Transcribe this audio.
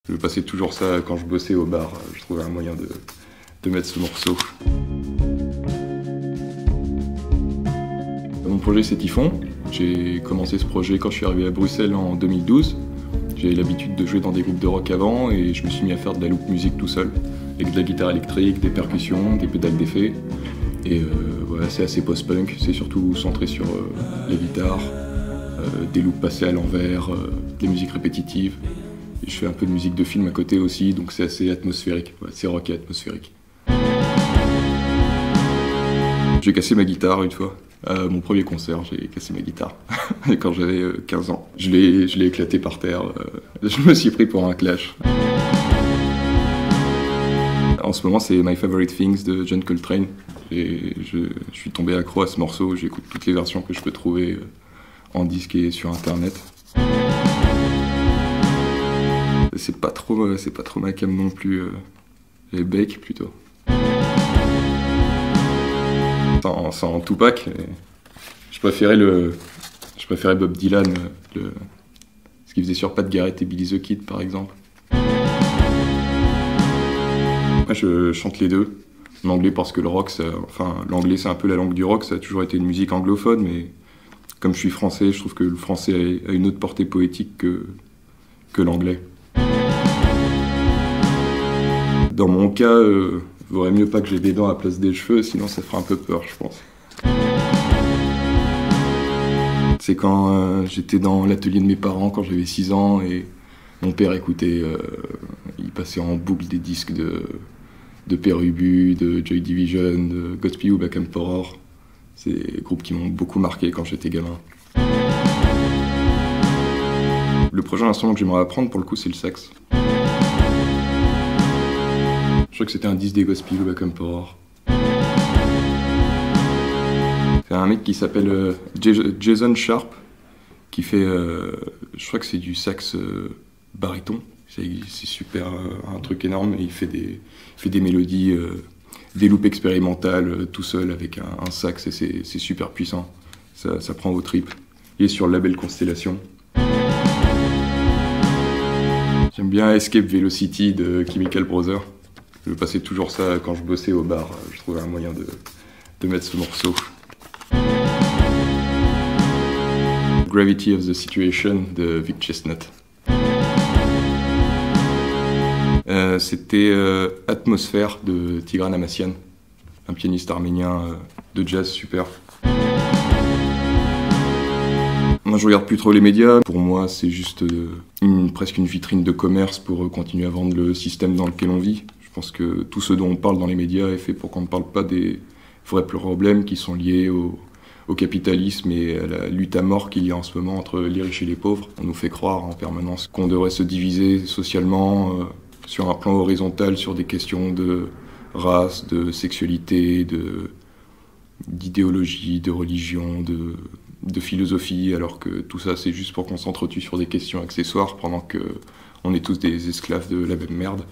Je passais toujours ça quand je bossais au bar, je trouvais un moyen de mettre ce morceau. Mon projet c'est Typhon. J'ai commencé ce projet quand je suis arrivé à Bruxelles en 2012. J'avais l'habitude de jouer dans des groupes de rock avant et je me suis mis à faire de la loop music tout seul. Avec de la guitare électrique, des percussions, des pédales d'effet. Et voilà, c'est assez post-punk, c'est surtout centré sur la guitare, des loops passés à l'envers, des musiques répétitives. Et je fais un peu de musique de film à côté aussi, donc c'est assez atmosphérique, ouais, c'est rock et atmosphérique. J'ai cassé ma guitare une fois. À mon premier concert, j'ai cassé ma guitare quand j'avais 15 ans. Je l'ai éclaté par terre, je me suis pris pour un Clash. En ce moment, c'est My Favorite Things de John Coltrane. Et je suis tombé accro à ce morceau, j'écoute toutes les versions que je peux trouver en disque et sur internet. C'est pas trop ma cam non plus, les Beck plutôt. Sans Tupac, je préférais Bob Dylan, ce qu'il faisait sur Pat Garrett et Billy the Kid par exemple. Moi je chante les deux, en anglais parce que le rock, l'anglais c'est un peu la langue du rock, ça a toujours été une musique anglophone, mais comme je suis français, je trouve que le français a une autre portée poétique que l'anglais. Dans mon cas, vaudrait mieux pas que j'ai des dents à la place des cheveux, sinon ça ferait un peu peur, je pense. C'est quand j'étais dans l'atelier de mes parents, quand j'avais 6 ans, et mon père écoutait, il passait en boucle des disques de Pere Ubu, de Joy Division, de Godspeed You Black Emperor. C'est des groupes qui m'ont beaucoup marqué quand j'étais gamin. Le prochain instrument que j'aimerais apprendre, pour le coup, c'est le sax. Je crois que c'était un disque des Godspeed You Black Emperor. C'est un mec qui s'appelle Jason Sharp, qui fait, je crois que c'est du sax baryton. C'est super, un truc énorme, et il fait des mélodies, des loops expérimentales tout seul avec un sax, et c'est super puissant. Ça prend aux tripes. Il est sur le label Constellation. J'aime bien Escape Velocity de Chemical Brothers. Je passais toujours ça quand je bossais au bar, je trouvais un moyen de mettre ce morceau. Gravity of the Situation de Vic Chestnut. C'était Atmosphère de Tigran Amassian, un pianiste arménien de jazz super. Moi je regarde plus trop les médias, pour moi c'est juste presque une vitrine de commerce pour continuer à vendre le système dans lequel on vit. Je pense que tout ce dont on parle dans les médias est fait pour qu'on ne parle pas des vrais problèmes qui sont liés au capitalisme et à la lutte à mort qu'il y a en ce moment entre les riches et les pauvres. On nous fait croire en permanence qu'on devrait se diviser socialement sur un plan horizontal sur des questions de race, de sexualité, d'idéologie, de religion, de philosophie, alors que tout ça c'est juste pour qu'on s'entretue sur des questions accessoires pendant qu'on est tous des esclaves de la même merde.